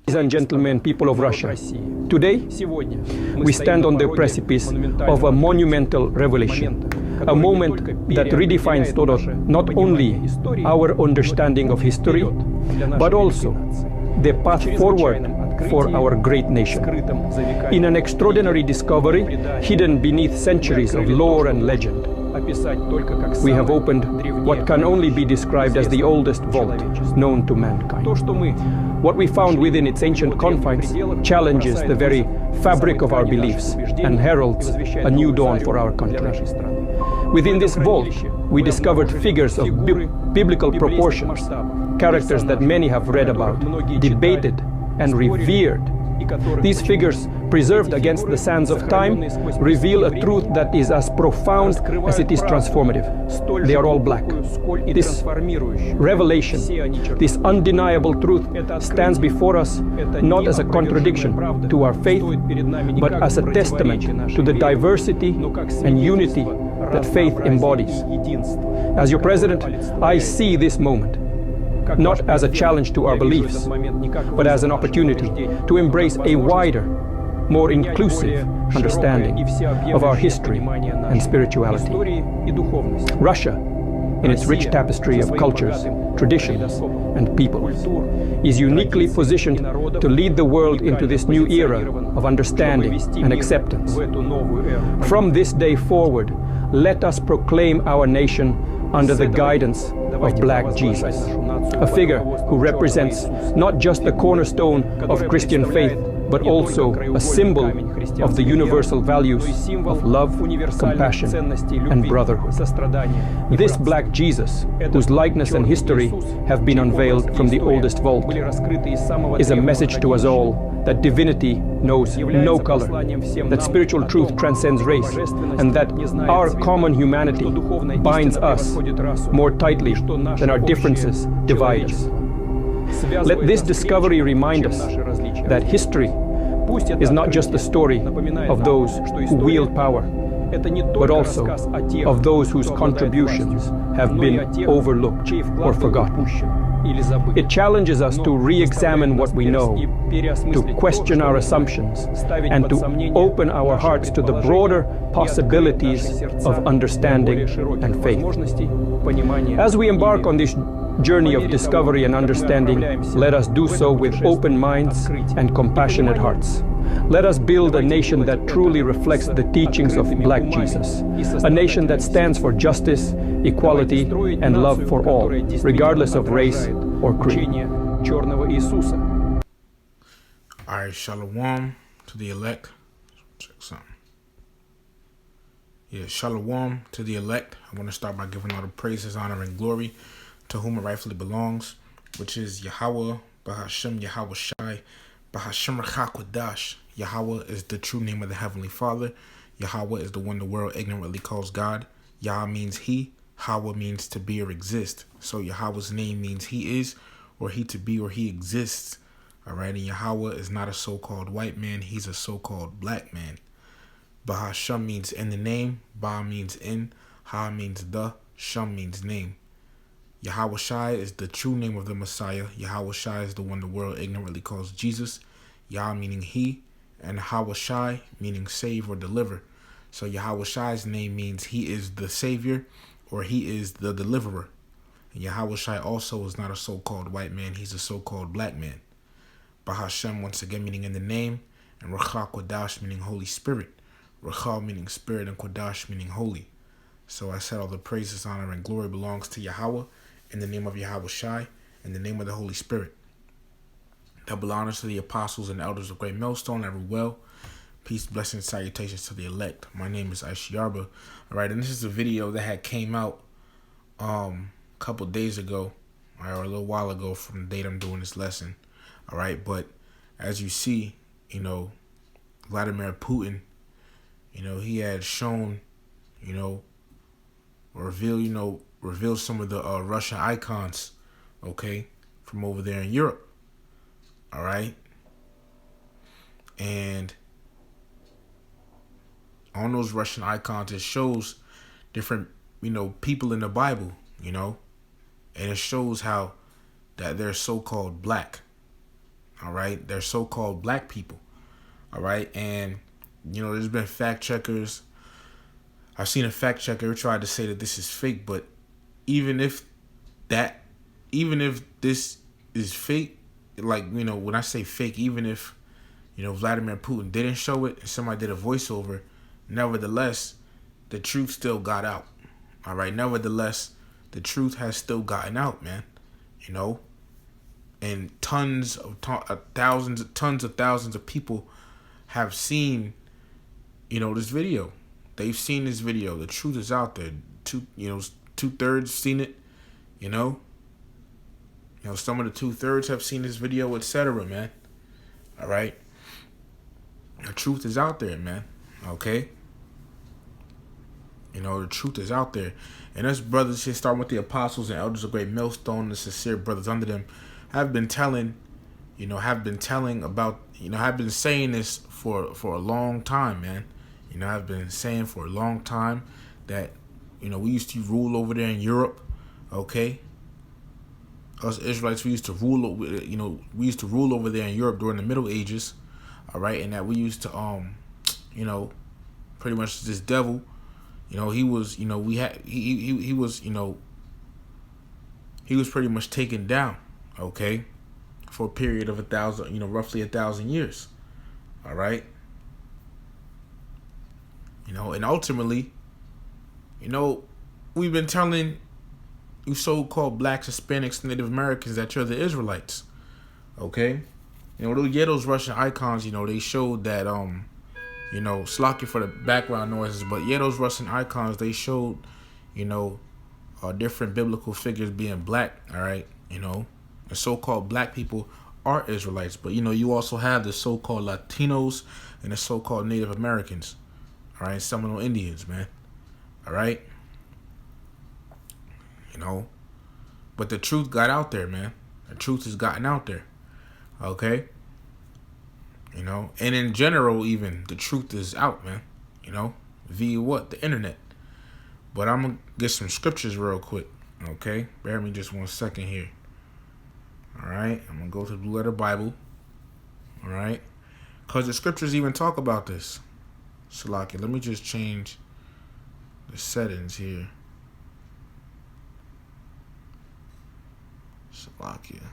Ladies and gentlemen, people of Russia, today we stand on the precipice of a monumental revelation, a moment that redefines not only our understanding of history, but also the path forward for our great nation. In an extraordinary discovery hidden beneath centuries of lore and legend, we have opened what can only be described as the oldest vault known to mankind. What we found within its ancient confines challenges the very fabric of our beliefs and heralds a new dawn for our country. Within this vault, we discovered figures of biblical proportions, characters that many have read about, debated, and revered. These figures, preserved against the sands of time, reveal a truth that is as profound as it is transformative. They are all black. This revelation, this undeniable truth, stands before us not as a contradiction to our faith, but as a testament to the diversity and unity that faith embodies. As your president, I see this moment not as a challenge to our beliefs, but as an opportunity to embrace a wider, more inclusive understanding of our history and spirituality. Russia, in its rich tapestry of cultures, traditions, and people, is uniquely positioned to lead the world into this new era of understanding and acceptance. From this day forward, let us proclaim our nation under the guidance of Black Jesus, a figure who represents not just the cornerstone of Christian faith, but also a symbol of the universal values of love, compassion, and brotherhood. This Black Jesus, whose likeness and history have been unveiled from the oldest vault, is a message to us all that divinity knows no color, that spiritual truth transcends race, and that our common humanity binds us more tightly than our differences divide us. Let this discovery remind us that history is not just the story of those who wield power, but also of those whose contributions have been overlooked or forgotten. It challenges us to re-examine what we know, to question our assumptions, and to open our hearts to the broader possibilities of understanding and faith. As we embark on this journey of discovery and understanding, let us do so with open minds and compassionate hearts. Let us build a nation that truly reflects the teachings of Black Jesus, a nation that stands for justice, equality, and love for all, regardless of race or creed. All right, shalom to the elect. Check something. Yeah, shalom to the elect. I want to start by giving all the praises, honor, and glory to whom it rightfully belongs, which is Yahweh, Bahashem, Yahweh Shai, Bahashem Rachakwadash. Yahweh is the true name of the Heavenly Father. Yahweh is the one the world ignorantly calls God. Yah means he. Hawa means to be or exist. So Yahweh's name means he is, or he to be, or he exists. All right, and Yahweh is not a so-called white man. He's a so-called black man. Bahashem means in the name. Ba means in. Ha means the. Shem means name. Yahweh Shai is the true name of the Messiah. Yahweh Shai is the one the world ignorantly calls Jesus. Yah meaning he, and Yahweh Shai meaning save or deliver. So Yahweh Shai's name means he is the savior, or he is the deliverer. And Yahweh Shai also is not a so-called white man. He's a so-called black man. Bahashem, once again, meaning in the name, and Racha Kodash meaning Holy Spirit. Racha meaning spirit, and Kodash meaning holy. So I said all the praises, honor, and glory belongs to Yahweh, in the name of Yahweh Shai, in the name of the Holy Spirit. Double honors to the apostles and elders of Great Millstone, every well. Peace, blessings, salutations to the elect. My name is Aishiarba. All right, and this is a video that had came out a couple days ago, or a little while ago from the date I'm doing this lesson. All right, but as you see, Vladimir Putin, he had shown, reveal some of the Russian icons, okay, from over there in Europe. All right. And on those Russian icons, it shows different, people in the Bible, and it shows how that they're so-called black. All right. They're so-called black people. All right. And, there's been fact checkers. I've seen a fact checker tried to say that this is fake, but even if this is fake, like, when I say fake, even if, Vladimir Putin didn't show it and somebody did a voiceover, nevertheless, the truth still got out. All right. Nevertheless, the truth has still gotten out, man. And tons of thousands of people have seen, this video. They've seen this video. The truth is out there. 2/3 seen it. Some of the 2/3 have seen this video, etc., man. All right. The truth is out there, man. Okay. The truth is out there. And us brothers here, starting with the apostles and elders of great millstone and the sincere brothers under them, have been telling about, have been saying this for a long time, man. I've been saying for a long time that, we used to rule over there in Europe, okay? Us Israelites, we used to rule over there in Europe during the Middle Ages, all right? And that we used to, pretty much this devil, he was, he was pretty much taken down, okay, for a period of roughly 1,000 years, all right? And ultimately, we've been telling you so-called blacks, Hispanics, Native Americans that you're the Israelites, okay? Those Russian icons, they showed that, slack you for the background noises, but those Russian icons, they showed, different biblical figures being black, all right? The so-called black people are Israelites, but, you also have the so-called Latinos and the so-called Native Americans, all right? Seminole Indians, man, all right? But the truth got out there, man. The truth has gotten out there, okay? And in general, even, the truth is out, man, via what? The internet. But I'm going to get some scriptures real quick, okay? Bear me just 1 second here. All right? I'm going to go to the Blue Letter Bible, all right? Because the scriptures even talk about this. Salakia, let me just change the settings here. Salakia.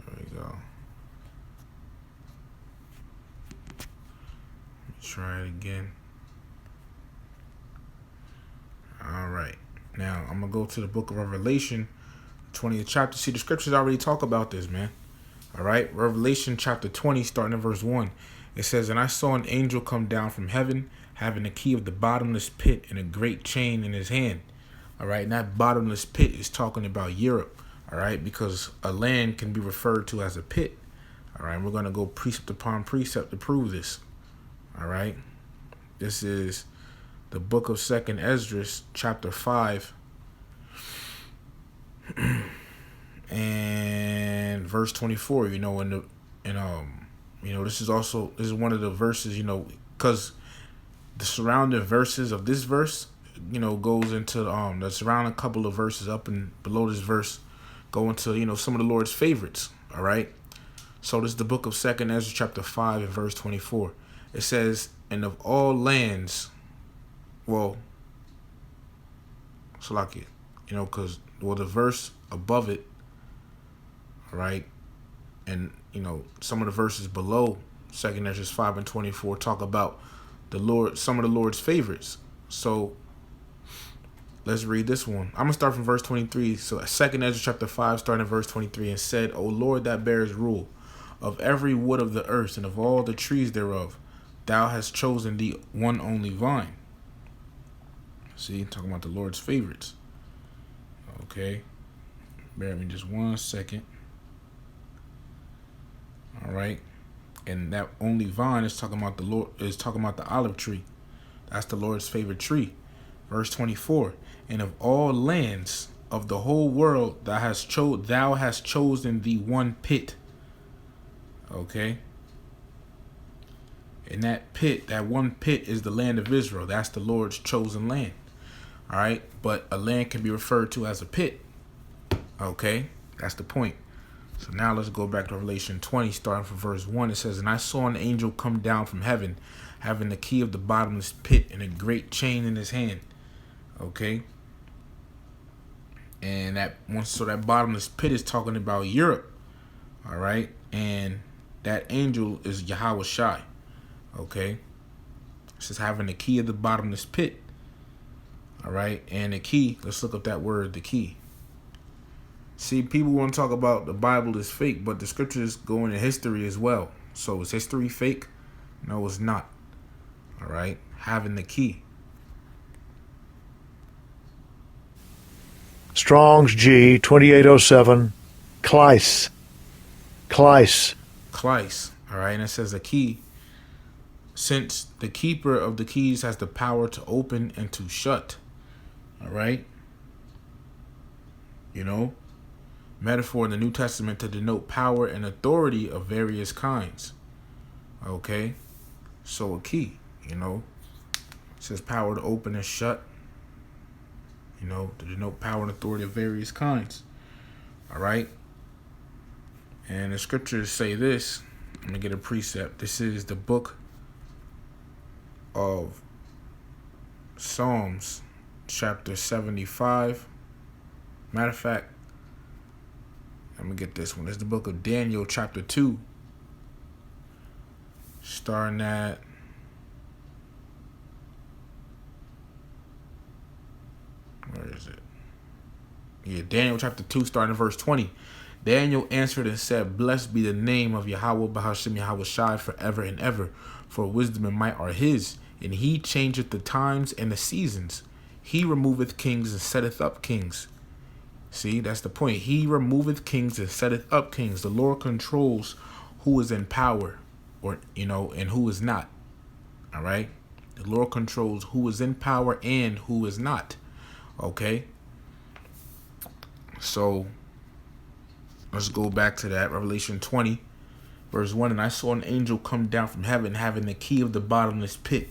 There we go. Let me try it again. All right. Now, I'm going to go to the book of Revelation, 20th chapter. See, the scriptures already talk about this, man. All right. Revelation chapter 20, starting at verse 1. It says, "And I saw an angel come down from heaven, having the key of the bottomless pit and a great chain in his hand." All right. And that bottomless pit is talking about Europe. All right. Because a land can be referred to as a pit. All right. And we're going to go precept upon precept to prove this. All right. This is the book of 2nd Esdras, chapter 5, and verse 24. This is one of the verses, because the surrounding verses of this verse, goes into the surrounding couple of verses up and below this verse go into, some of the Lord's favorites. All right. So this is the book of 2nd Ezra, chapter 5, and verse 24. It says, "And of all lands," well, Salakia, because, the verse above it, all right, and, some of the verses below 2nd Ezra 5 and 24 talk about the Lord, some of the Lord's favorites. So let's read this one. I'm going to start from verse 23. So 2nd Ezra chapter 5, starting at verse 23, "And said, O Lord that bears rule of every wood of the earth and of all the trees thereof, thou hast chosen the one only vine." See, talking about the Lord's favorites. Okay. Bear with me just 1 second. All right. And that only vine is talking about the Lord, is talking about the olive tree. That's the Lord's favorite tree. Verse 24. "And of all lands of the whole world thou hast chosen the one pit." Okay. And that one pit is the land of Israel. That's the Lord's chosen land. All right. But a land can be referred to as a pit. Okay. That's the point. So now let's go back to Revelation 20, starting from verse 1. It says, "And I saw an angel come down from heaven, having the key of the bottomless pit and a great chain in his hand." Okay. And that bottomless pit is talking about Europe. All right. And that angel is Yahweh Shai. Okay. It says having the key of the bottomless pit. All right. And the key, let's look up that word, the key. See, people want to talk about the Bible is fake, but the scriptures go into history as well. So is history fake? No, it's not. All right. Having the key. Strong's G 2807. Kleis. Kleis. Kleis. All right. And it says the key. Since the keeper of the keys has the power to open and to shut. All right. You know, metaphor in the New Testament to denote power and authority of various kinds. Okay. So a key, you know, it says power to open and shut, you know, to denote power and authority of various kinds. All right. And the scriptures say this. I'm going to get a precept. This is the book of Psalms, chapter 75. Matter of fact, let me get this one. It's the book of Daniel, chapter 2. Starting at where is it? Yeah, Daniel chapter 2, starting at verse 20. Daniel answered and said, "Blessed be the name of Yahweh Bahashem Yahweh Shai forever and ever, for wisdom and might are his, and he changeth the times and the seasons. He removeth kings and setteth up kings." See, that's the point. He removeth kings and setteth up kings. The Lord controls who is in power, or, you know, and who is not. All right. The Lord controls who is in power and who is not. Okay. So let's go back to that. Revelation 20, verse 1. "And I saw an angel come down from heaven, having the key of the bottomless pit."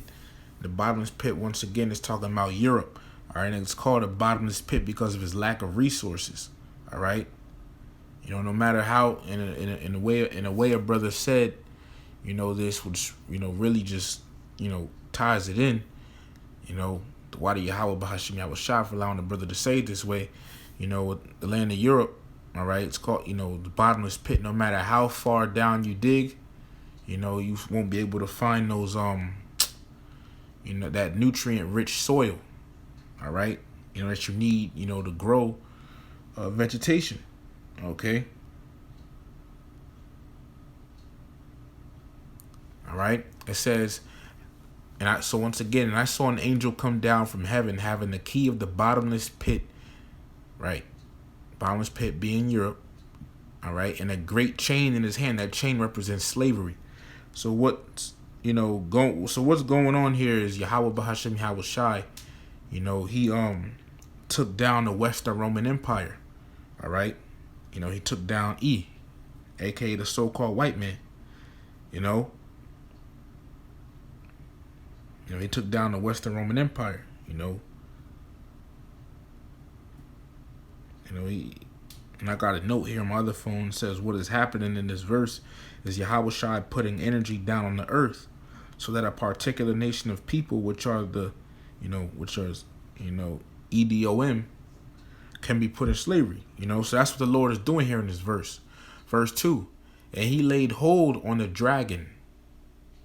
The bottomless pit, once again, is talking about Europe. All right, and it's called a bottomless pit because of its lack of resources. All right, you know, no matter how in a way a brother said, you know, this, which, you know, really just, you know, ties it in. You know, why do Yahweh Bahashim Yahweh Shai for allowing the brother to say it this way? You know, the land of Europe. All right, it's called, you know, the bottomless pit. No matter how far down you dig, you know, you won't be able to find those you know, that nutrient rich soil. All right, you know, that you need, you know, to grow vegetation. Okay. All right. It says, so once again, and I saw an angel come down from heaven, having the key of the bottomless pit. Right, bottomless pit being Europe. All right, and a great chain in his hand. That chain represents slavery. So what's, you know, what's going on here is Yahweh Bahashem Yahweh Shai. You know, he took down the Western Roman Empire. All right. You know, he took down aka the so-called white man. You know, he took down the Western Roman Empire. You know, and I got a note here on my other phone that says what is happening in this verse is Yahweh Shai putting energy down on the earth so that a particular nation of people, which are EDOM, can be put in slavery. You know, so that's what the Lord is doing here in this verse. Verse 2, "And he laid hold on the dragon,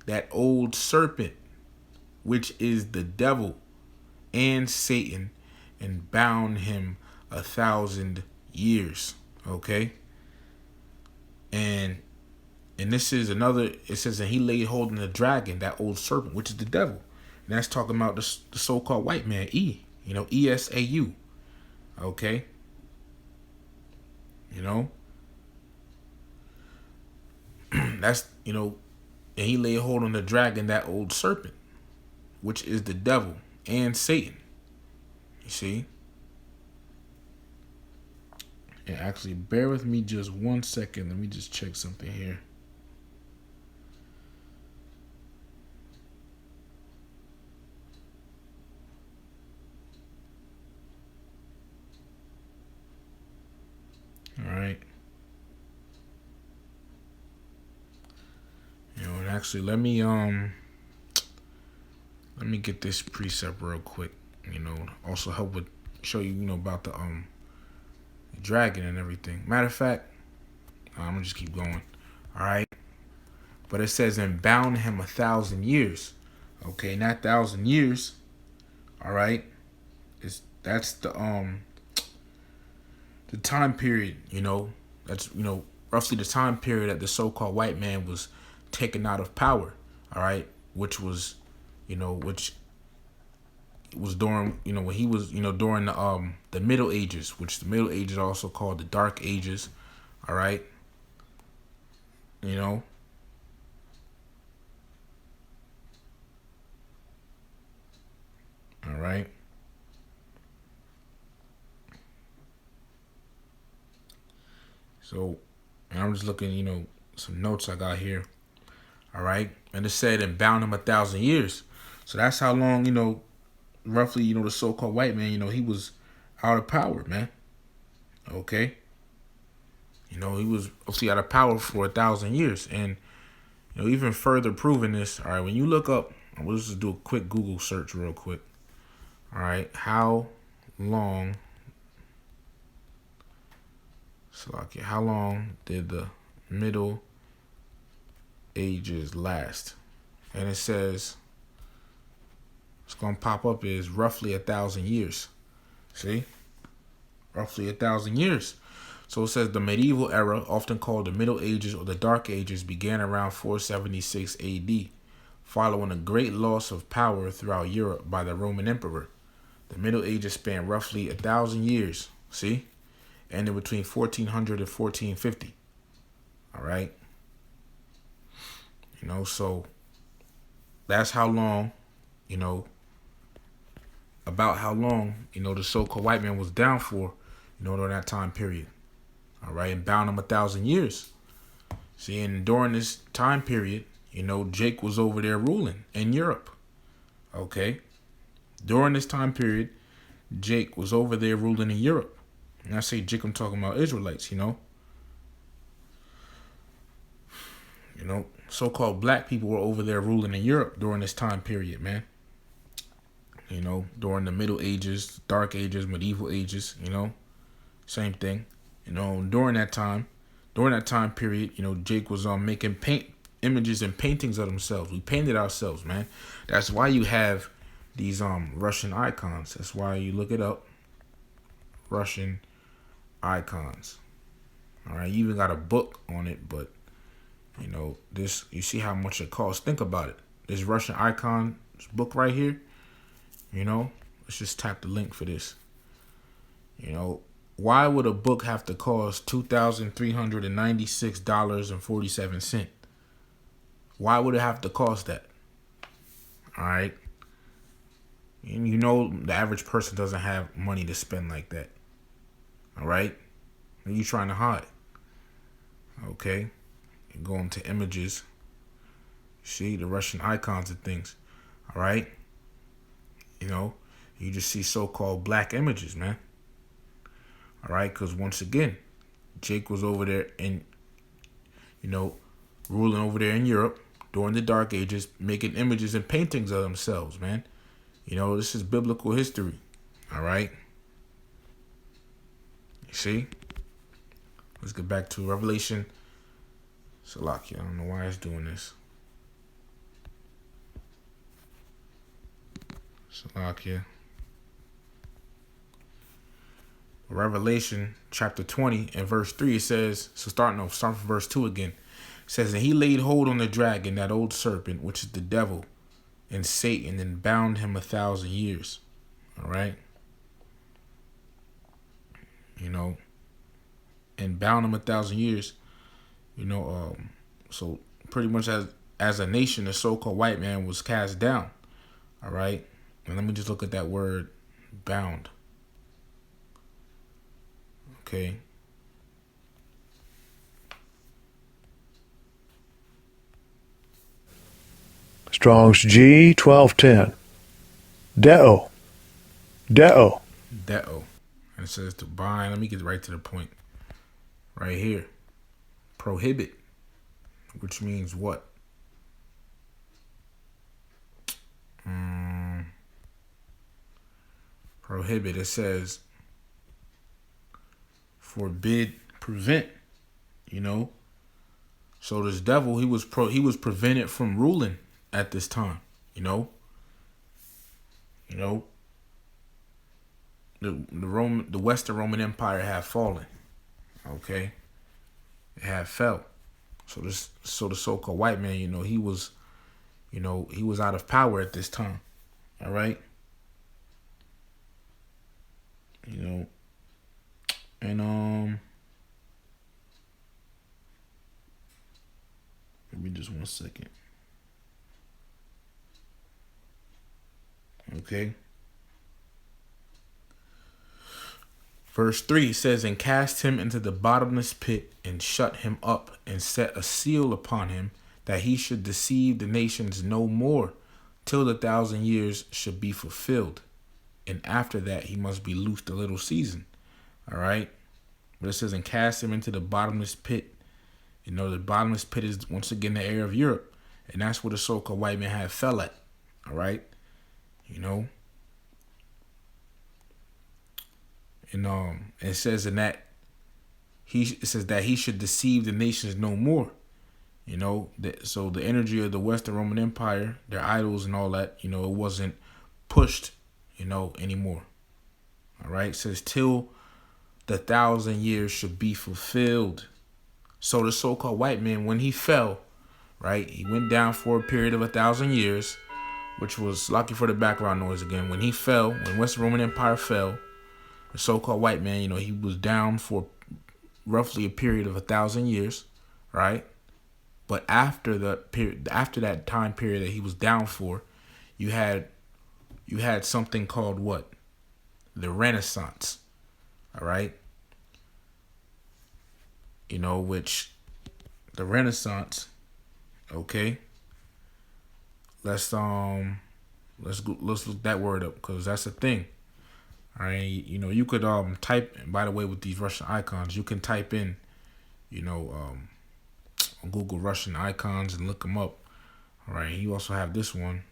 that old serpent, which is the devil and Satan, and bound him 1,000 years." Okay. And this is another, it says, "And he laid hold on the dragon, that old serpent, which is the devil." And that's talking about the so-called white man, ESAU. Okay. You know, that's, you know, and he laid hold on the dragon, that old serpent, which is the devil and Satan. You see? And actually, bear with me just 1 second. Let me just check something here. All right. Actually, let me get this precept real quick. Also help with show you, about the dragon and everything. Matter of fact, I'm gonna just keep going. All right. But it says, and bound him 1,000 years. Okay, not 1,000 years. All right. That's the time period. That's roughly the time period that the so-called white man was taken out of power. All right, which was during when he was during the Middle Ages, which the Middle Ages are also called the Dark Ages. All right. All right. So, and I'm just looking, some notes I got here. All right. And it said, and bound him 1,000 years. So that's how long, roughly, the so-called white man, he was out of power, man. Okay. He was obviously out of power for 1,000 years. And, even further proving this, all right, when you look up, we'll just do a quick Google search real quick. All right. How long did the Middle Ages last? And it says it's gonna pop up is roughly 1,000 years. See, roughly 1,000 years. So it says the medieval era, often called the Middle Ages or the Dark Ages, began around 476 A.D., following a great loss of power throughout Europe by the Roman Emperor. The Middle Ages spanned roughly 1,000 years. See, ended between 1400 and 1450. All right. So that's how long, about how long, the so-called white man was down for, during that time period. All right. And bound him 1,000 years. See, and during this time period, Jake was over there ruling in Europe. Okay. During this time period, Jake was over there ruling in Europe. And I say Jake, I'm talking about Israelites, so-called black people were over there ruling in Europe during this time period, man. During the Middle Ages, Dark Ages, Medieval Ages, same thing. During that time period, Jake was making images and paintings of themselves. We painted ourselves, man. That's why you have these Russian icons. That's why you look it up. Russian icons. All right, you even got a book on it, but this, you see how much it costs. Think about it. This Russian icon, this book right here, let's just tap the link for this. Why would a book have to cost $2,396.47? Why would it have to cost that? All right. And the average person doesn't have money to spend like that. All right. What are you trying to hide? Okay. You're going to images. See the Russian icons and things. All right. You just see so-called black images, man. All right. Because once again, Jake was over there and, ruling over there in Europe during the Dark Ages, making images and paintings of themselves, man. This is biblical history. All right. You see? Let's get back to Revelation. Salakia, I don't know why it's doing this. Salakia. Revelation chapter 20 and verse 3, it says, start from verse 2 again. It says, and he laid hold on the dragon, that old serpent, which is the devil, and Satan, and bound him 1,000 years. All right. And bound him 1,000 years. So pretty much as a nation, the so-called white man was cast down. All right. And let me just look at that word, bound. Okay. Strong's G 1210. Deo. And it says to bind. Let me get right to the point. Right here. Prohibit. Which means what? prohibit. It says forbid, prevent, you know. So this devil, he was prevented from ruling at this time, you know. The Western Roman Empire had fallen. Okay. It had fell. So the so-called white man, he was out of power at this time. All right. And give me just 1 second. Okay. Verse 3 says, and cast him into the bottomless pit, and shut him up, and set a seal upon him, that he should deceive the nations no more, till the 1,000 years should be fulfilled. And after that, he must be loosed a little season. All right. But it says, and cast him into the bottomless pit. The bottomless pit is once again the area of Europe. And that's where the so-called white man had fell at. All right. And it says that he should deceive the nations no more. So the energy of the Western Roman Empire, their idols and all that, it wasn't pushed, anymore. All right. It says till the 1,000 years should be fulfilled. So the so-called white man, when he fell, right, he went down for a period of 1,000 years, which was lucky for the background noise again. When he fell, when Western Roman Empire fell, the so-called white man, he was down for roughly a period of 1,000 years, right? But after that time period that he was down for, you had something called what? The Renaissance, all right? Which the Renaissance, okay? Let's look that word up, because that's a thing. All right, you could type. By the way, with these Russian icons, you can type in, on Google Russian icons and look them up. All right, you also have this one.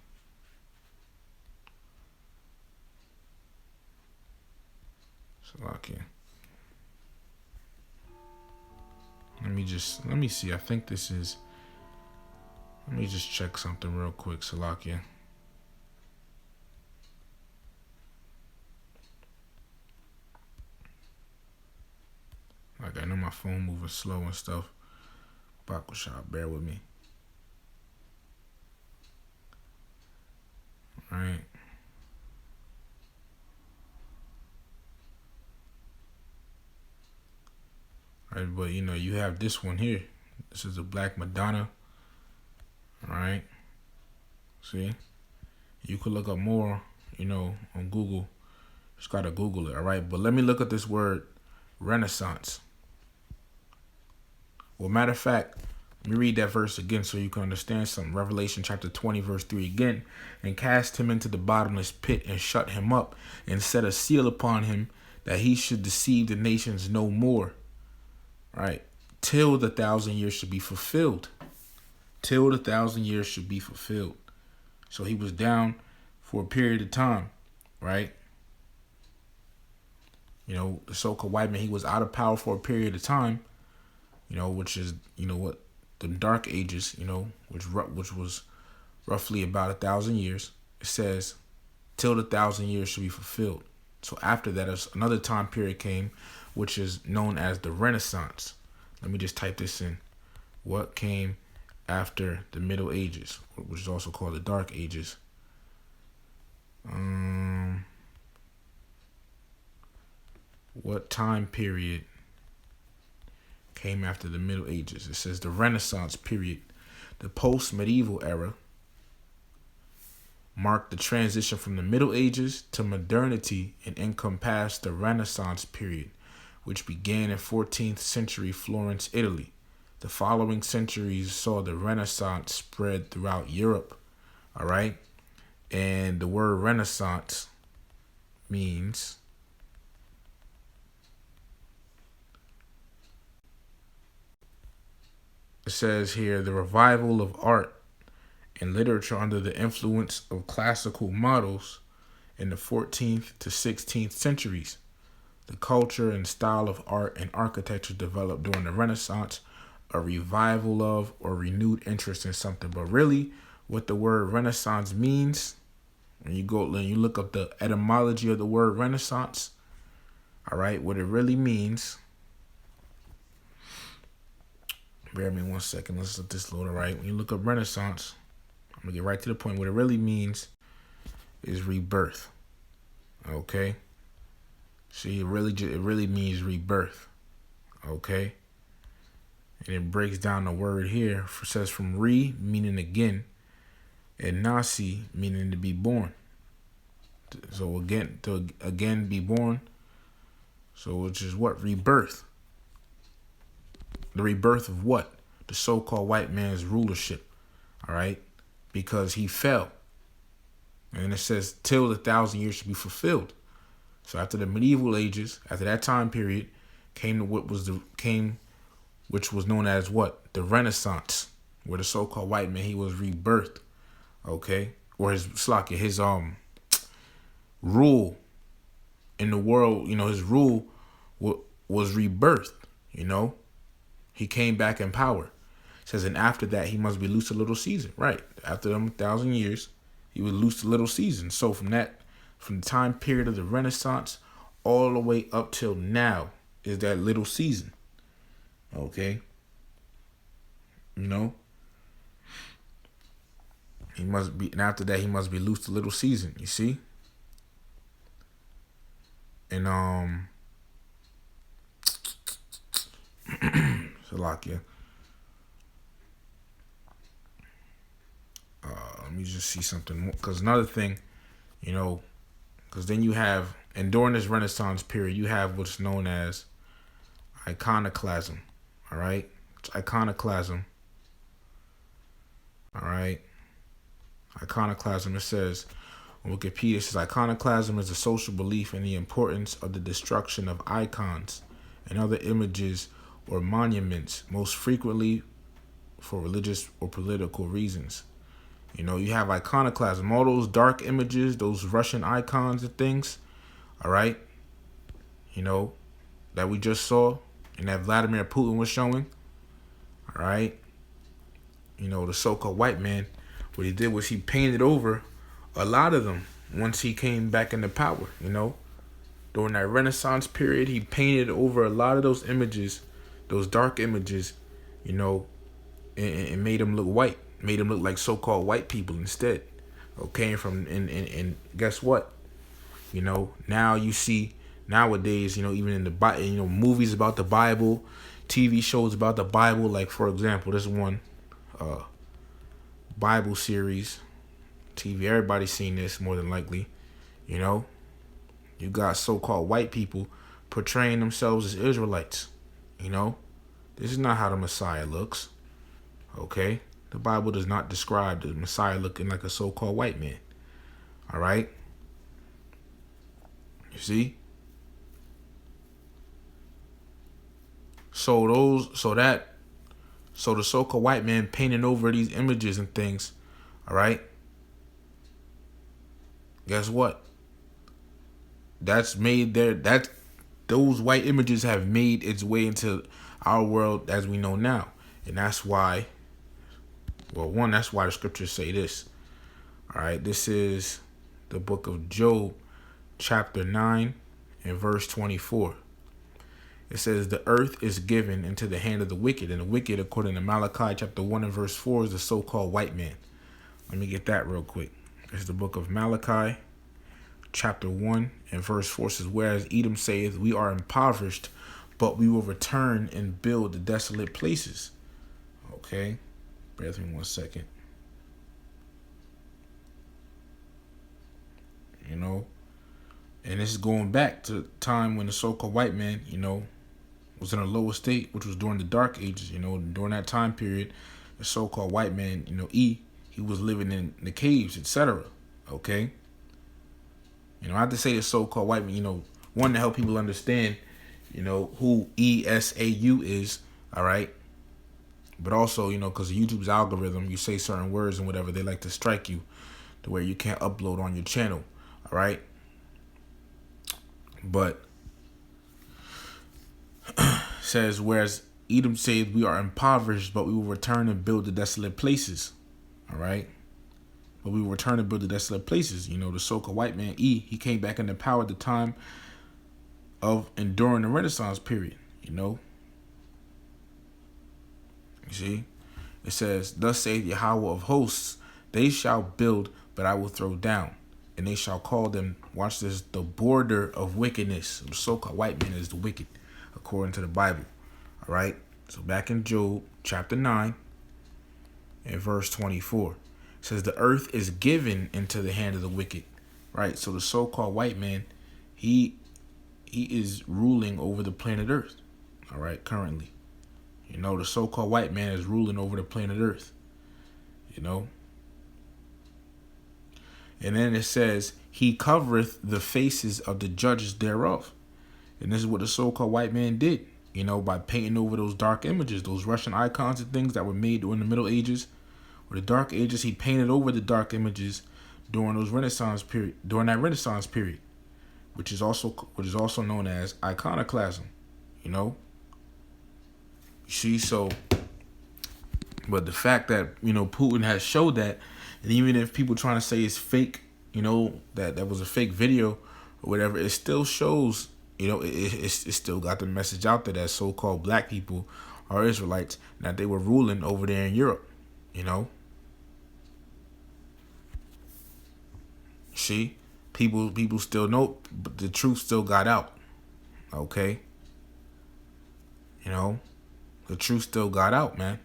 Slovakia. Let me see. I think this is. Let me just check something real quick, Slovakia. Like, I know my phone moving slow and stuff. Bakushot, bear with me. All right. All right, but you have this one here. This is a Black Madonna. All right. See? You could look up more, on Google. Just gotta Google it, all right? But let me look at this word, Renaissance. Well, matter of fact, let me read that verse again so you can understand something. Revelation chapter 20, verse 3 again. And cast him into the bottomless pit, and shut him up, and set a seal upon him, that he should deceive the nations no more. Right? Till the 1,000 years should be fulfilled. Till the 1,000 years should be fulfilled. So he was down for a period of time, right? The so-called white man, he was out of power for a period of time, which is, what, the Dark Ages, which was roughly about 1,000 years. It says, till the 1,000 years should be fulfilled. So after that, another time period came, which is known as the Renaissance. Let me just type this in. What came after the Middle Ages, which is also called the Dark Ages? What time period came after the Middle Ages? It says the Renaissance period. The post-medieval era marked the transition from the Middle Ages to modernity and encompassed the Renaissance period, which began in 14th century Florence, Italy. The following centuries saw the Renaissance spread throughout Europe. All right? And the word Renaissance means it says here, the revival of art and literature under the influence of classical models in the 14th to 16th centuries. The culture and style of art and architecture developed during the Renaissance, a revival of or renewed interest in something. But really, what the word Renaissance means, when you look up the etymology of the word Renaissance, all right, what it really means. Bear me 1 second. Let's let this load. All right, when you look up Renaissance, I'm gonna get right to the point. What it really means is rebirth. Okay. See, it really means rebirth. Okay. And it breaks down the word here. It says from re, meaning again, and nasi, meaning to be born. So again, to again be born. So which is what? Rebirth. The rebirth of what? The so-called white man's rulership. All right. Because he fell. And it says till the 1,000 years should be fulfilled. So after the medieval ages, after that time period, which was known as what? The Renaissance, where the so-called white man, he was rebirthed. Okay? Or his rule in the world, his rule was rebirthed, He came back in power. It says, and after that, he must be loosed a little season. Right. After them 1,000 years, he was loosed a little season. So from the time period of the Renaissance all the way up till now is that little season. Okay. He must be, and after that he must be loosed a little season, you see? And Salakia. Let me just see something more, because another thing, because then you have, and during this Renaissance period, you have what's known as iconoclasm. All right? It's iconoclasm. All right? Iconoclasm, it says, on Wikipedia, it says, iconoclasm is a social belief in the importance of the destruction of icons and other images or monuments, most frequently for religious or political reasons. You have iconoclasm, all those dark images, those Russian icons and things, all right, that we just saw and that Vladimir Putin was showing, all right, the so-called white man, what he did was he painted over a lot of them once he came back into power, During that Renaissance period, he painted over a lot of those images, those dark images, and made them look white. Made them look like so-called white people instead. Okay, and guess what? Now you see nowadays, even in the Bible, movies about the Bible, TV shows about the Bible. Like for example, this one Bible series, TV. Everybody's seen this more than likely. You got so-called white people portraying themselves as Israelites. This is not how the Messiah looks. Okay. The Bible does not describe the Messiah looking like a so-called white man. All right? You see? So the so-called white man painting over these images and things, all right? Guess what? Those white images have made its way into our world as we know now. And that's why, that's why the scriptures say this. All right, this is the book of Job, chapter 9 and verse 24. It says, the earth is given into the hand of the wicked, and the wicked, according to Malachi chapter 1 and verse 4, is the so-called white man. Let me get that real quick. It's the book of Malachi, chapter 1 and verse 4 says, whereas Edom saith, we are impoverished, but we will return and build the desolate places. Okay. Bear with me 1 second. And this is going back to the time when the so-called white man, was in a lower state, which was during the Dark Ages. During that time period, the so-called white man, he was living in the caves, etc. Okay. I have to say the so-called white man, one, to help people understand, who ESAU is, all right? But also, because of YouTube's algorithm, you say certain words and whatever, they like to strike you to where you can't upload on your channel, all right? But says, whereas Edom said, we are impoverished, but we will return and build the desolate places. All right. But we will return and build the desolate places. You know, the so-called white man, he came back into power at the time of enduring the Renaissance period. You know. You see? It says, thus saith Yahweh of hosts, they shall build, but I will throw down. And they shall call them, watch this, the border of wickedness. The so-called white man is the wicked, according to the Bible. All right. So back in Job chapter 9 and verse 24, it says the earth is given into the hand of the wicked. Right. So the so-called white man, he is ruling over the planet Earth. All right. Currently, you know, the so-called white man is ruling over the planet Earth. You know. And then it says, he covereth the faces of the judges thereof. And this is what the so-called white man did, you know, by painting over those dark images, those Russian icons and things that were made during the Middle Ages or the Dark Ages. He painted over the dark images during that Renaissance period, which is also known as iconoclasm, you know. You see, so, but the fact that, you know, Putin has showed that, and even if people trying to say it's fake, you know, that was a fake video or whatever, it still shows, you know, it still got the message out there that so-called black people are Israelites, and that they were ruling over there in Europe, you know. See, people still know, but the truth still got out, okay? You know, the truth still got out, man.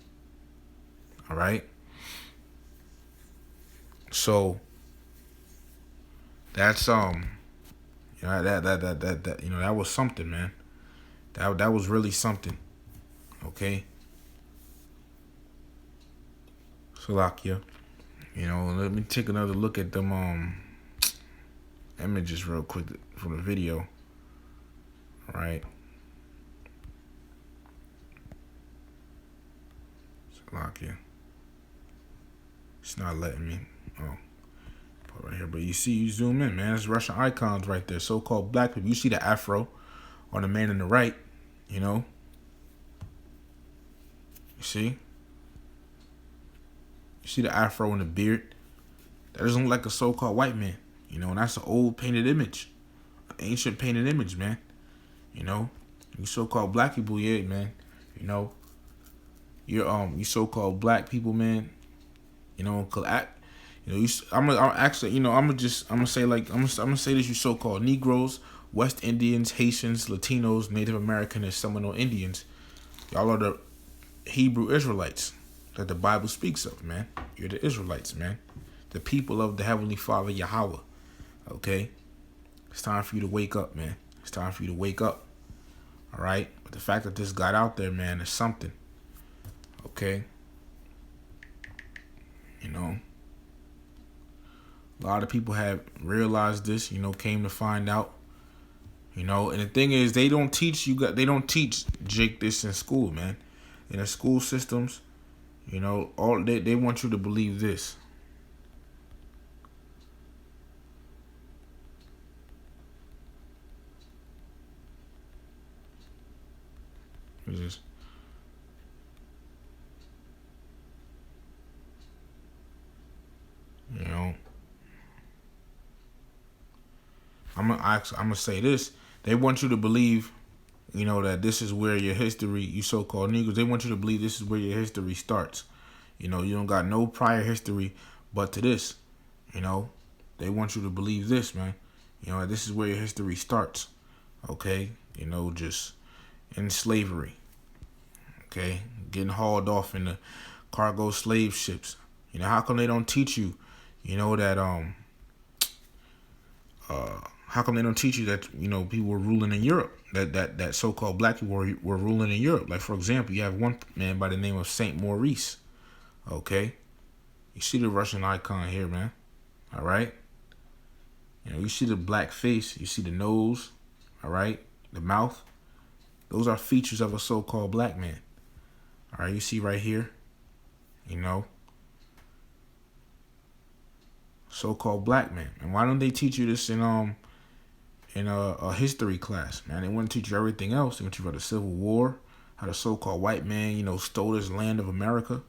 All right? So that's you know, that you know, that was something, man. That was really something. Okay. Salakia. You know, let me take another look at them images real quick from the video. All right. Salakia. It's not letting me. Oh, put right here. But you see, you zoom in, man. It's Russian icons right there. So-called black people. You see the afro on the man on the right. You know. You see. You see the afro and the beard. That doesn't look like a so-called white man. You know, and that's an old painted image, an ancient painted image, man. You know, you so-called black people, yeah, man. You know, you so-called black people, man. You know, I'm gonna say this: you so-called Negroes, West Indians, Haitians, Latinos, Native American, and Seminole Indians. Y'all are the Hebrew Israelites that the Bible speaks of, man. You're the Israelites, man. The people of the Heavenly Father, Yahweh. Okay? It's time for you to wake up, man. It's time for you to wake up. All right? But the fact that this got out there, man, is something. Okay? You know? A lot of people have realized this, you know, came to find out. You know, and the thing is, they don't teach Jake this in school, man. In the school systems, you know, they want you to believe this. What is this? You know, I'm gonna say this. They want you to believe, you know, that this is where your history, you so-called Negroes, they want you to believe this is where your history starts. You know, you don't got no prior history but to this. You know, they want you to believe this, man. You know, this is where your history starts. Okay? You know, just in slavery. Okay? Getting hauled off in the cargo slave ships. You know, how come they don't teach you, you know, that how come they don't teach you that, you know, people were ruling in Europe, that so-called black people were ruling in Europe? Like, for example, you have one man by the name of Saint Maurice. Okay? You see the Russian icon here, man. All right? You know, you see the black face, you see the nose, all right? The mouth. Those are features of a so-called black man. All right, you see right here, you know, so-called black man. And why don't they teach you this in in a history class, man. They want to teach you everything else. They want you about the Civil War, how the so-called white man, stole this land of America.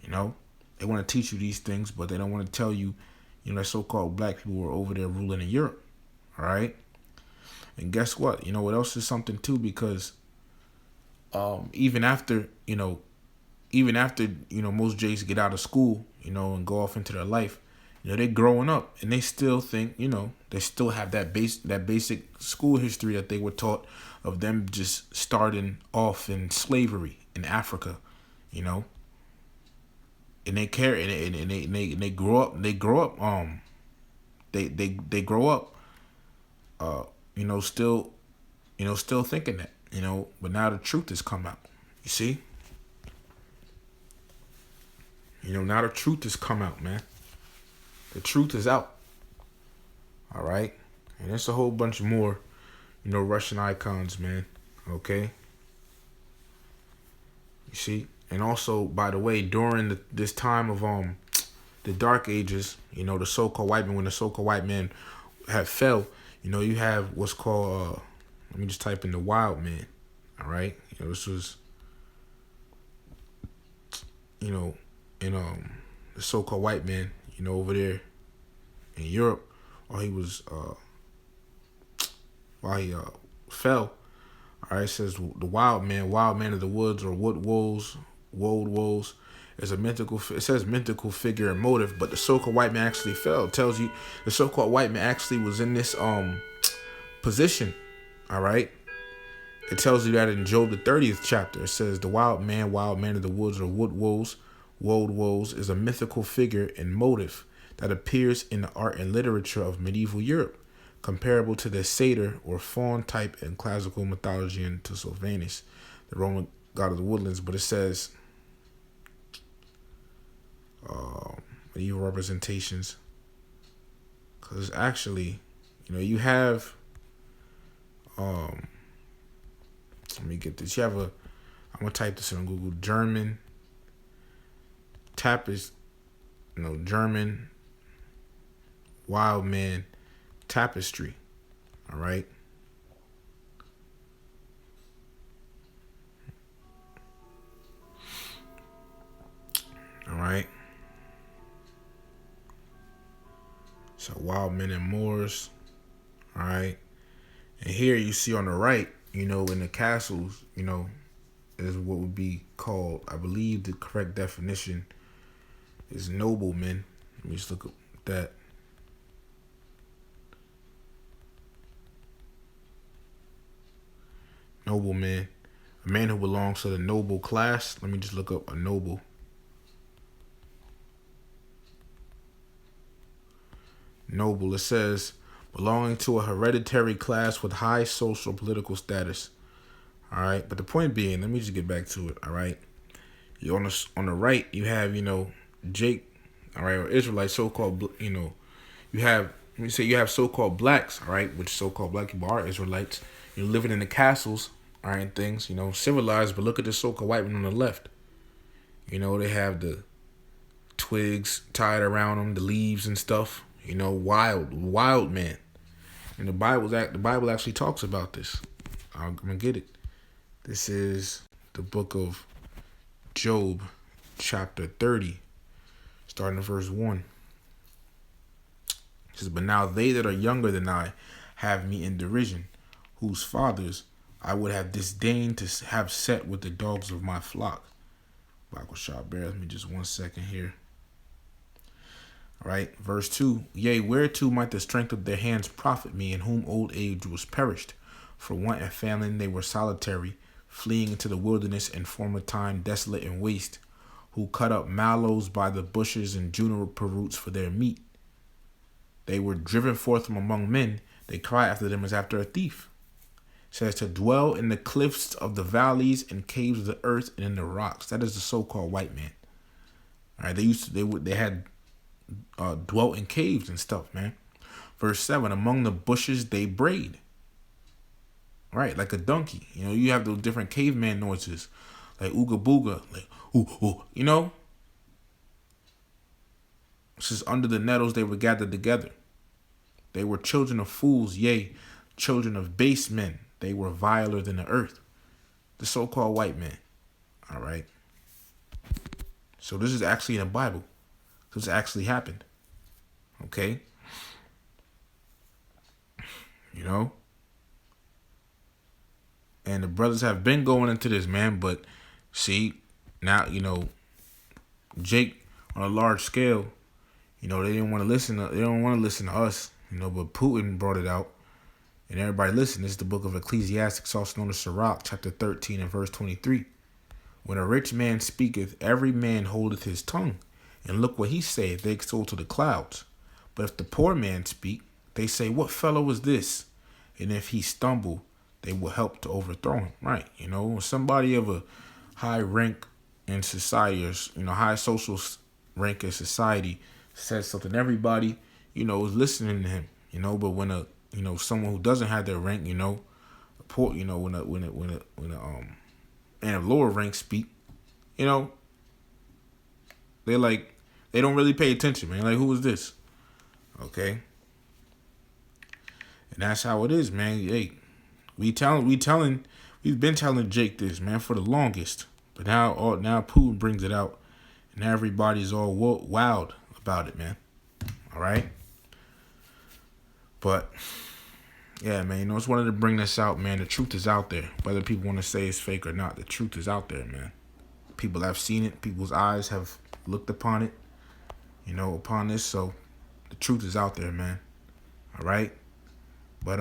They want to teach you these things, but they don't want to tell you, that so-called black people were over there ruling in Europe. All right. And guess what? What else is something too? Because even after most Jays get out of school, and go off into their life, they're growing up and they still think, they still have that basic school history that they were taught of them just starting off in slavery in Africa, and they carry and they grow up they grow up still thinking that, but now the truth has come out. You see? Now the truth has come out, man. The truth is out. All right? And there's a whole bunch more, Russian icons, man. Okay? You see? And also, by the way, during this time of the Dark Ages, the so-called white man, when the so-called white man had fell, you have what's called, let me just type in the wild man. All right? This was, in the so-called white man, over there in Europe, while he fell. All right, it says the wild man of the woods, or wood wolves, is a mythical. It says mythical figure and motive, but the so-called white man actually fell. It tells you the so-called white man actually was in this position. All right. It tells you that in Job the 30th chapter. It says the wild man of the woods, or wood wolves, is a mythical figure and motive that appears in the art and literature of medieval Europe, comparable to the satyr or faun type in classical mythology, and to Sylvanus, the Roman god of the woodlands. But it says medieval representations, because actually, you have let me get this. I'm gonna type this in on Google. German tapestry, German wild man tapestry. All right. All right. So wild men and Moors. All right. And here you see on the right, in the castles, is what would be called, I believe the correct definition is noblemen. Let me just look up that. Nobleman, a man who belongs to the noble class. Let me just look up a noble. Noble, it says, belonging to a hereditary class with high social political status. All right, but the point being, let me just get back to it. All right, you on the right, you have Jake, all right, or Israelites, so-called, you have, let me say, you have so-called blacks, all right, which so-called black people are Israelites. You're living in the castles, all right, and things, civilized. But look at the so-called white men on the left. They have the twigs tied around them, the leaves and stuff. Wild man. And the Bible actually talks about this. I'm gonna get it. This is the book of Job, chapter 30, starting at verse 1. It says, but now they that are younger than I have me in derision, whose fathers I would have disdained to have set with the dogs of my flock. Bible shot, bear with me just 1 second here. All right, verse 2. Yea, whereto might the strength of their hands profit me, in whom old age was perished? For want and famine they were solitary, fleeing into the wilderness in former time, desolate and waste, who cut up mallows by the bushes and juniper roots for their meat. They were driven forth from among men. They cry after them as after a thief. It says to dwell in the cliffs of the valleys and caves of the earth and in the rocks. That is the so-called white man. All right, they had dwelt in caves and stuff, man. Verse 7, among the bushes they brayed. Right, like a donkey. You have those different caveman noises, like ooga booga, like ooh, ooh, It says under the nettles they were gathered together. They were children of fools, yea, children of base men. They were viler than the earth. The so-called white men. All right. So this is actually in the Bible. This actually happened. Okay. You know. And the brothers have been going into this, man. But see, now, you know, Jake on a large scale, you know, they don't want to listen to us, you know, but Putin brought it out. And everybody listen, this is the book of Ecclesiastes, also known as Sirach, chapter 13 and verse 23. When a rich man speaketh, every man holdeth his tongue. And look what he saith, they extol to the clouds. But if the poor man speak, they say, what fellow is this? And if he stumble, they will help to overthrow him. Right, you know, when somebody of a high rank in society, or, you know, high social rank in society says something, everybody, you know, is listening to him, you know. But when a, you know, someone who doesn't have their rank, you know, poor, you know, when a lower rank speak, you know, they don't really pay attention, man. Like, who is this? Okay. And that's how it is, man. Hey, we've been telling Jake this, man, for the longest. But now Putin brings it out, and everybody's all wild about it, man. All right. But yeah, man, you know, I just wanted to bring this out, man. The truth is out there. Whether people want to say it's fake or not, the truth is out there, man. People have seen it. People's eyes have looked upon it, you know, upon this. So the truth is out there, man. All right. But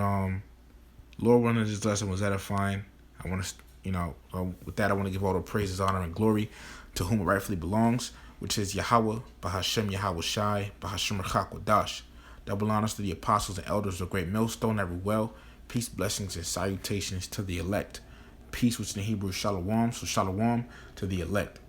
Lord, one of this lesson was edifying. I want to, you know, with that, I want to give all the praises, honor, and glory to whom it rightfully belongs, which is Yahweh, Bahashem Yahweh Shai, Bahashem Rachak. Double honors to the apostles and elders of Great Millstone, every well. Peace, blessings, and salutations to the elect. Peace, which in Hebrew is shalom, so shalom to the elect.